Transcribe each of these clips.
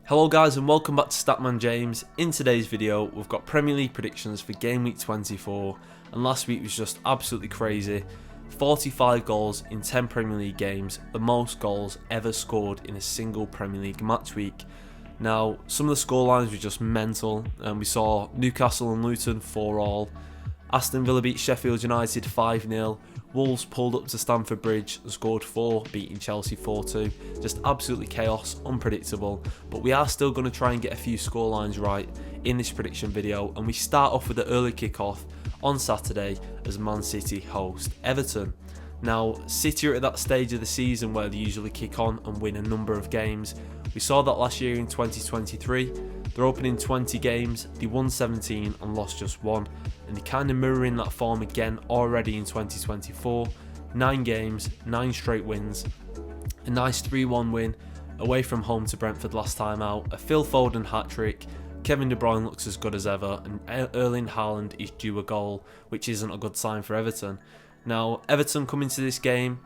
Hello guys and welcome back to StatmanJames. In today's video we've got Premier League predictions for Game Week 24, and last week was just absolutely crazy. 45 goals in 10 Premier League games, the most goals ever scored in a single Premier League match week. Now some of the scorelines were just mental, and we saw Newcastle and Luton 4-4, Aston Villa beat Sheffield United 5-0, Wolves pulled up to Stamford Bridge and scored 4, beating Chelsea 4-2. Just absolutely chaos, unpredictable, but we are still going to try and get a few scorelines right in this prediction video, and we start off with the early kickoff on Saturday as Man City host Everton. Now, City are at that stage of the season where they usually kick on and win a number of games. We saw that last year in 2023. They're opening 20 games, they won 17 and lost just 1, and they're kind of mirroring that form again already in 2024. 9 games, 9 straight wins, a nice 3-1 win away from home to Brentford last time out, a Phil Foden hat-trick, Kevin De Bruyne looks as good as ever, and Erling Haaland is due a goal, which isn't a good sign for Everton. Now, Everton come into this game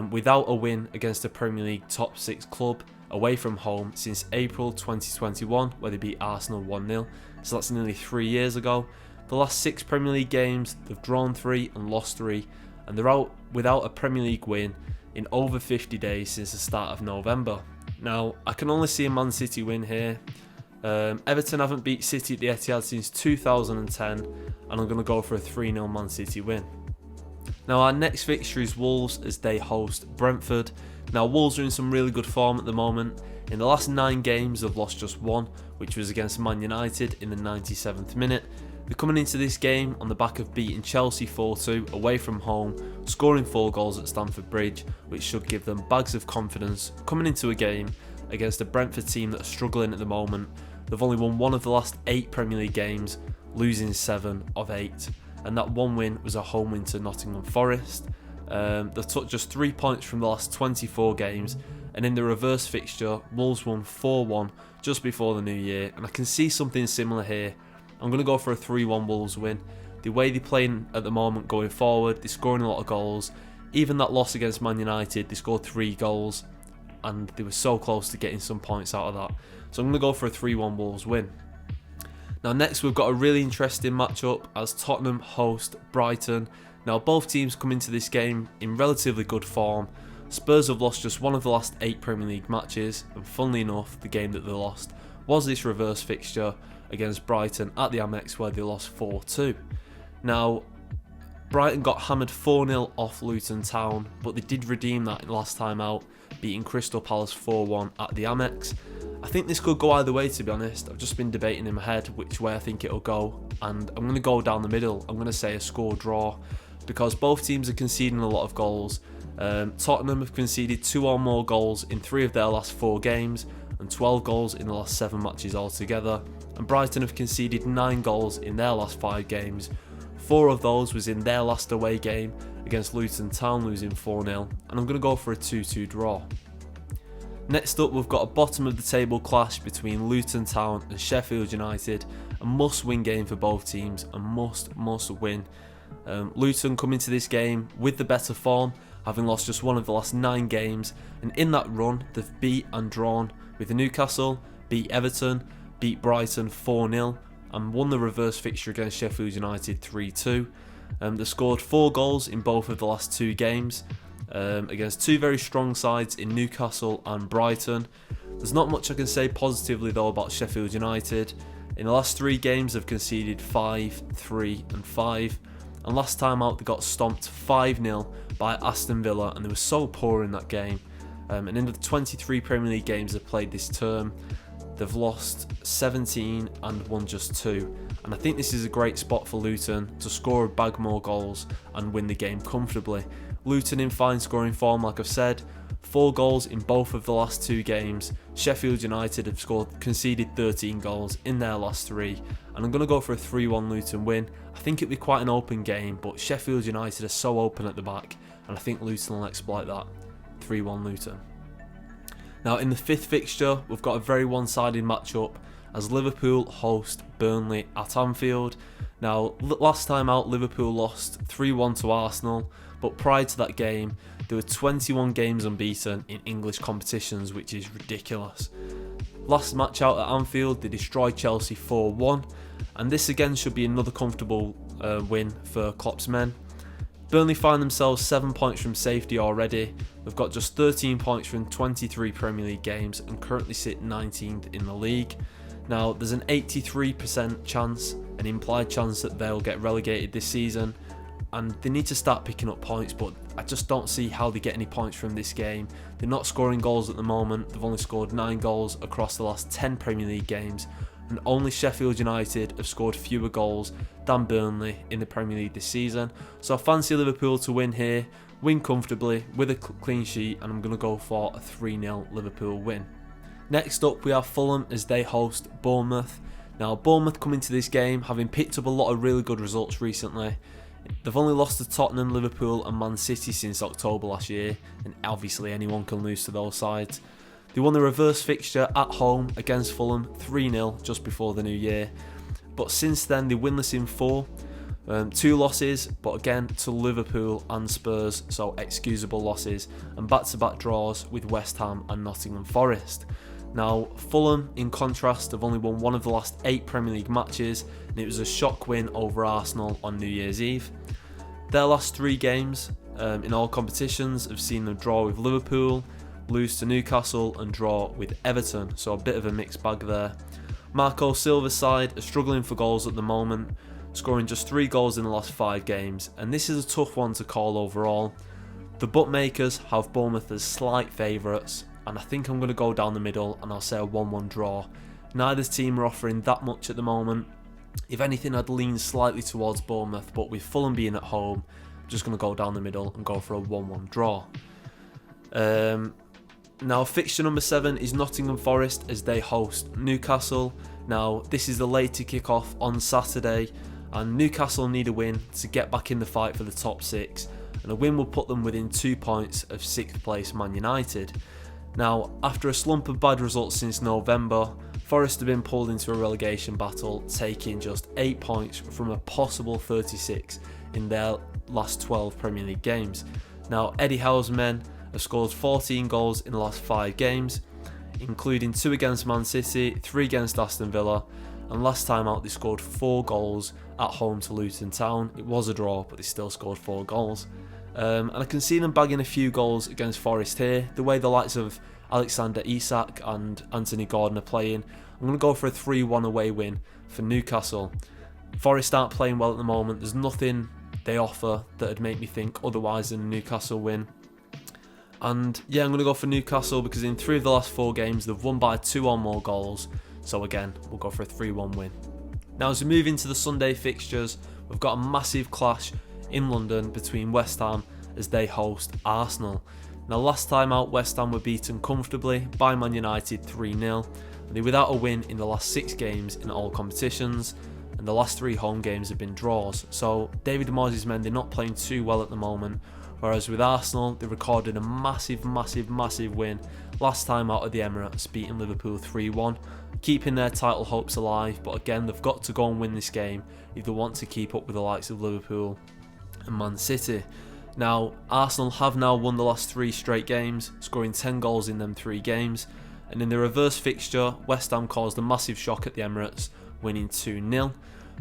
without a win against a Premier League top 6 club away from home since April 2021, where they beat Arsenal 1-0, so that's nearly 3 years ago. The last 6 Premier League games, they've drawn 3 and lost 3, and they're out without a Premier League win in over 50 days since the start of November. Now, I can only see a Man City win here. Everton haven't beat City at the Etihad since 2010, and I'm going to go for a 3-0 Man City win. Now, our next fixture is Wolves as they host Brentford. Now, Wolves are in some really good form at the moment. In the last 9 games, they've lost just 1, which was against Man United in the 97th minute. They're coming into this game on the back of beating Chelsea 4-2 away from home, scoring 4 goals at Stamford Bridge, which should give them bags of confidence coming into a game against a Brentford team that are struggling at the moment. They've only won 1 of the last 8 Premier League games, losing 7 of 8. And that 1 win was a home win to Nottingham Forest. They took just 3 points from the last 24 games, and in the reverse fixture, Wolves won 4-1 just before the new year, and I can see something similar here. I'm going to go for a 3-1 Wolves win. The way they're playing at the moment going forward, they're scoring a lot of goals. Even that loss against Man United, they scored 3 goals, and they were so close to getting some points out of that. So I'm going to go for a 3-1 Wolves win. Now next we've got a really interesting matchup as Tottenham host Brighton. Now both teams come into this game in relatively good form. Spurs have lost just 1 of the last 8 Premier League matches, and funnily enough the game that they lost was this reverse fixture against Brighton at the Amex, where they lost 4-2. Now Brighton got hammered 4-0 off Luton Town, but they did redeem that last time out, beating Crystal Palace 4-1 at the Amex. I think this could go either way, to be honest. I've just been debating in my head which way I think it'll go, and I'm going to go down the middle. I'm going to say a score draw, because both teams are conceding a lot of goals. Tottenham have conceded 2 or more goals in 3 of their last 4 games, and 12 goals in the last 7 matches altogether. And Brighton have conceded 9 goals in their last 5 games. 4 of those was in their last away game against Luton Town, losing 4-0, and I'm going to go for a 2-2 draw. Next up, we've got a bottom of the table clash between Luton Town and Sheffield United, a must-win game for both teams, a must win. Luton come into this game with the better form, having lost just 1 of the last 9 games, and in that run they've beat and drawn with Newcastle, beat Everton, beat Brighton 4-0, and won the reverse fixture against Sheffield United 3-2. They scored 4 goals in both of the last 2 games, against 2 very strong sides in Newcastle and Brighton. There's not much I can say positively though about Sheffield United. In the last 3 games they've conceded 5, 3 and 5, and last time out they got stomped 5-0 by Aston Villa, and they were so poor in that game. And in the 23 Premier League games they've played this term, they've lost 17 and won just 2, and I think this is a great spot for Luton to score a bag more goals and win the game comfortably. Luton in fine scoring form, like I've said, 4 goals in both of the last 2 games. Sheffield United have conceded 13 goals in their last 3, and I'm going to go for a 3-1 Luton win. I think it'll be quite an open game, but Sheffield United are so open at the back, and I think Luton will exploit that. 3-1 Luton. Now in the 5th fixture, we've got a very one-sided matchup as Liverpool host Burnley at Anfield. Now last time out Liverpool lost 3-1 to Arsenal, but prior to that game there were 21 games unbeaten in English competitions, which is ridiculous. Last match out at Anfield, they destroyed Chelsea 4-1, and this again should be another comfortable win for Klopp's men. Burnley find themselves 7 points from safety already. They've got just 13 points from 23 Premier League games and currently sit 19th in the league. Now, there's an 83% chance, an implied chance, that they'll get relegated this season, and they need to start picking up points, but I just don't see how they get any points from this game. They're not scoring goals at the moment. They've only scored 9 goals across the last 10 Premier League games, and only Sheffield United have scored fewer goals than Burnley in the Premier League this season. So I fancy Liverpool to win here, win comfortably with a clean sheet, and I'm going to go for a 3-0 Liverpool win. Next up, we have Fulham as they host Bournemouth. Now, Bournemouth come into this game having picked up a lot of really good results recently. They've only lost to Tottenham, Liverpool and Man City since October last year, and obviously anyone can lose to those sides. They won the reverse fixture at home against Fulham 3-0 just before the new year, but since then they're winless in 4. 2 losses, but again to Liverpool and Spurs, so excusable losses, and back-to-back draws with West Ham and Nottingham Forest. Now, Fulham, in contrast, have only won one of the last 8 Premier League matches, and it was a shock win over Arsenal on New Year's Eve. Their last 3 games in all competitions have seen them draw with Liverpool, lose to Newcastle and draw with Everton, so a bit of a mixed bag there. Marco Silva's side are struggling for goals at the moment, scoring just 3 goals in the last 5 games, and this is a tough one to call overall. The bookmakers have Bournemouth as slight favourites, and I think I'm going to go down the middle and I'll say a 1-1 draw. Neither team are offering that much at the moment. If anything, I'd lean slightly towards Bournemouth, but with Fulham being at home, I'm just going to go down the middle and go for a 1-1 draw. Now, fixture number 7 is Nottingham Forest as they host Newcastle. Now, this is the later kick-off on Saturday, and Newcastle need a win to get back in the fight for the top 6, and a win will put them within 2 points of 6th place Man United. Now, after a slump of bad results since November, Forest have been pulled into a relegation battle, taking just 8 points from a possible 36 in their last 12 Premier League games. Now, Eddie Howe's men have scored 14 goals in the last 5 games, including 2 against Man City, 3 against Aston Villa, and last time out they scored 4 goals at home to Luton Town. It was a draw, but they still scored 4 goals. And I can see them bagging a few goals against Forest here. The way the likes of Alexander Isak and Anthony Gordon are playing, I'm going to go for a 3-1 away win for Newcastle. Forest aren't playing well at the moment. There's nothing they offer that would make me think otherwise than a Newcastle win. And yeah, I'm going to go for Newcastle because in 3 of the last 4 games they've won by 2 or more goals. So again, we'll go for a 3-1 win. Now, as we move into the Sunday fixtures, we've got a massive clash in London between West Ham as they host Arsenal. Now, last time out, West Ham were beaten comfortably by Man United 3-0, and they're without a win in the last 6 games in all competitions, and the last 3 home games have been draws. So David Moyes' men, they're not playing too well at the moment, whereas with Arsenal, they recorded a massive win last time out at the Emirates, beating Liverpool 3-1, keeping their title hopes alive. But again, they've got to go and win this game if they want to keep up with the likes of Liverpool and Man City. Now, Arsenal have now won the last 3 straight games, scoring 10 goals in them 3 games, and in the reverse fixture, West Ham caused a massive shock at the Emirates, winning 2-0.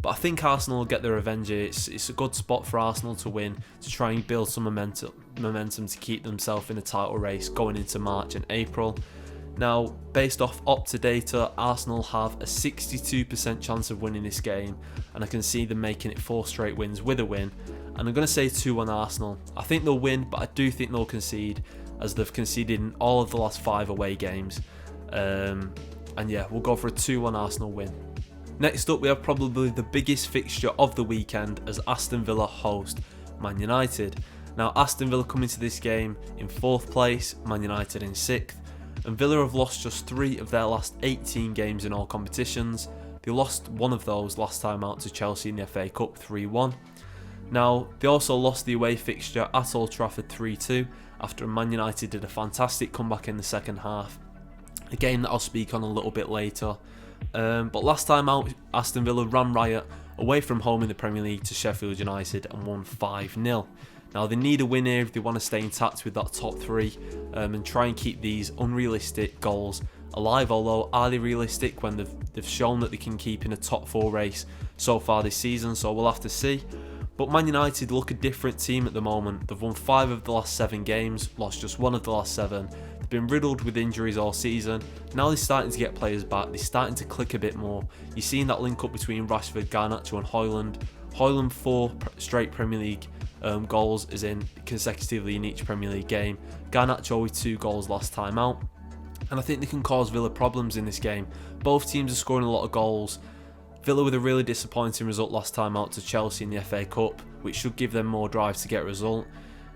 But I think Arsenal will get their revenge here. It's a good spot for Arsenal to win, to try and build some momentum to keep themselves in a title race going into March and April. Now, based off Opta data, Arsenal have a 62% chance of winning this game, and I can see them making it 4 straight wins with a win, and I'm going to say 2-1 Arsenal. I think they'll win, but I do think they'll concede, as they've conceded in all of the last 5 away games. And yeah, we'll go for a 2-1 Arsenal win. Next up, we have probably the biggest fixture of the weekend as Aston Villa host Man United. Now, Aston Villa come into this game in 4th place, Man United in 6th, and Villa have lost just 3 of their last 18 games in all competitions. They lost one of those last time out to Chelsea in the FA Cup 3-1. Now, they also lost the away fixture at Old Trafford 3-2 after Man United did a fantastic comeback in the second half, a game that I'll speak on a little bit later. But last time out, Aston Villa ran riot away from home in the Premier League to Sheffield United and won 5-0. Now, they need a win here if they want to stay intact with that top 3 and try and keep these unrealistic goals alive, although are they realistic when they've shown that they can keep in a top 4 race so far this season, so we'll have to see. But Man United look a different team at the moment. They've won 5 of the last 7 games, lost just 1 of the last 7. They've been riddled with injuries all season. Now they're starting to get players back, they're starting to click a bit more. You're seeing that link up between Rashford, Garnacho and Højlund. Højlund 4 straight Premier League goals, as in consecutively in each Premier League game. Garnacho with 2 goals last time out. And I think they can cause Villa problems in this game. Both teams are scoring a lot of goals. Villa with a really disappointing result last time out to Chelsea in the FA Cup, which should give them more drive to get a result.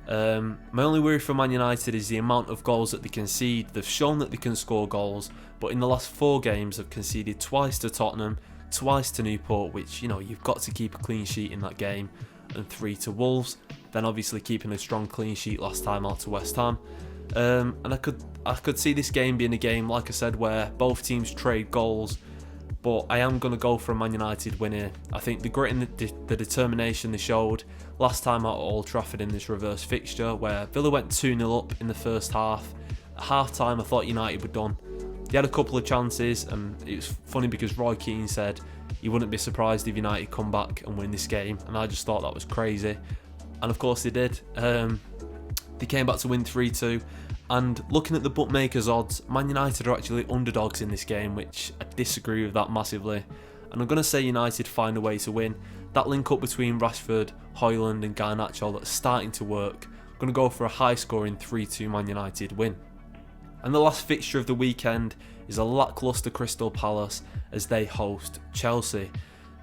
My only worry for Man United is the amount of goals that they concede. They've shown that they can score goals, but in the last 4 games they've conceded twice to Tottenham, twice to Newport, which, you know, you've got to keep a clean sheet in that game, and 3 to Wolves. Then obviously keeping a strong clean sheet last time out to West Ham. And I could see this game being a game, like I said, where both teams trade goals. But I am going to go for a Man United win here. I think the grit and the determination they showed last time out at Old Trafford in this reverse fixture, where Villa went 2-0 up in the first half. At half time I thought United were done. They had a couple of chances, and it was funny because Roy Keane said he wouldn't be surprised if United come back and win this game, and I just thought that was crazy. And of course they did. They came back to win 3-2. And looking at the bookmakers' odds, Man United are actually underdogs in this game, which I disagree with that massively. And I'm going to say United find a way to win. That link up between Rashford, Højlund and Garnacho that's starting to work. I'm going to go for a high scoring 3-2 Man United win. And the last fixture of the weekend is a lacklustre Crystal Palace as they host Chelsea.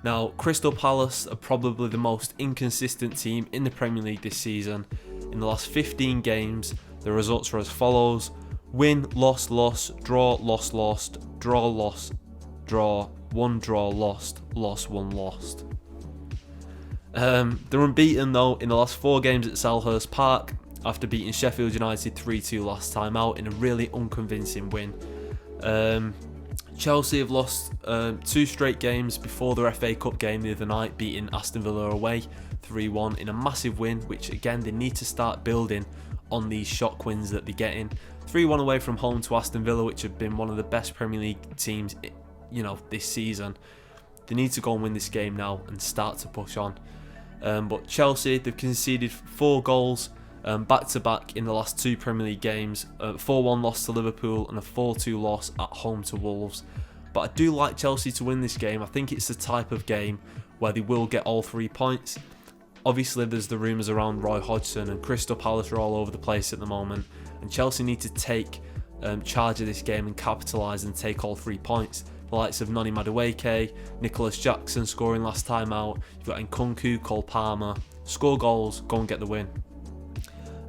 Now, Crystal Palace are probably the most inconsistent team in the Premier League this season. In the last 15 games, the results are as follows: win, loss, loss, draw, loss, lost, draw, loss, draw, 1 draw, lost, loss, 1 lost. They're unbeaten though in the last 4 games at Selhurst Park after beating Sheffield United 3-2 last time out in a really unconvincing win. Chelsea have lost 2 straight games before their FA Cup game the other night, beating Aston Villa away 3-1 in a massive win, which again they need to start building on these shock wins that they're getting. 3-1 away from home to Aston Villa, which have been one of the best Premier League teams, you know, this season. They need to go and win this game now and start to push on. But Chelsea, they've conceded 4 goals back to back in the last 2 Premier League games. 4-1 loss to Liverpool and a 4-2 loss at home to Wolves. But I do like Chelsea to win this game. I think it's the type of game where they will get all 3 points. Obviously there's the rumours around Roy Hodgson, and Crystal Palace are all over the place at the moment, and Chelsea need to take charge of this game and capitalise and take all 3 points. The likes of Noni Madueke, Nicholas Jackson scoring last time out, you've got Nkunku, Cole Palmer, score goals, go and get the win.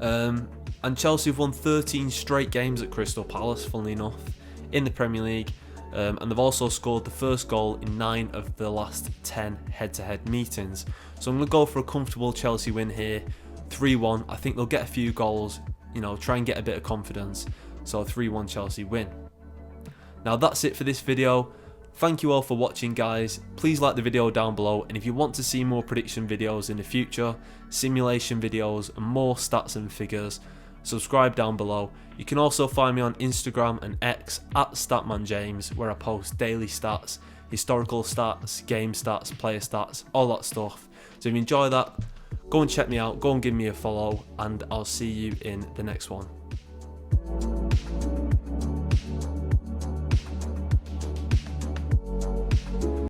And Chelsea have won 13 straight games at Crystal Palace, funnily enough, in the Premier League. And they've also scored the first goal in 9 of the last 10 head-to-head meetings. So I'm going to go for a comfortable Chelsea win here, 3-1. I think they'll get a few goals, you know, try and get a bit of confidence. So a 3-1 Chelsea win. Now that's it for this video. Thank you all for watching, guys. Please like the video down below, and if you want to see more prediction videos in the future, simulation videos and more stats and figures, subscribe down below. You can also find me on Instagram and X at StatmanJames, where I post daily stats, historical stats, game stats, player stats, all that stuff. So if you enjoy that, go and check me out, go and give me a follow, and I'll see you in the next one.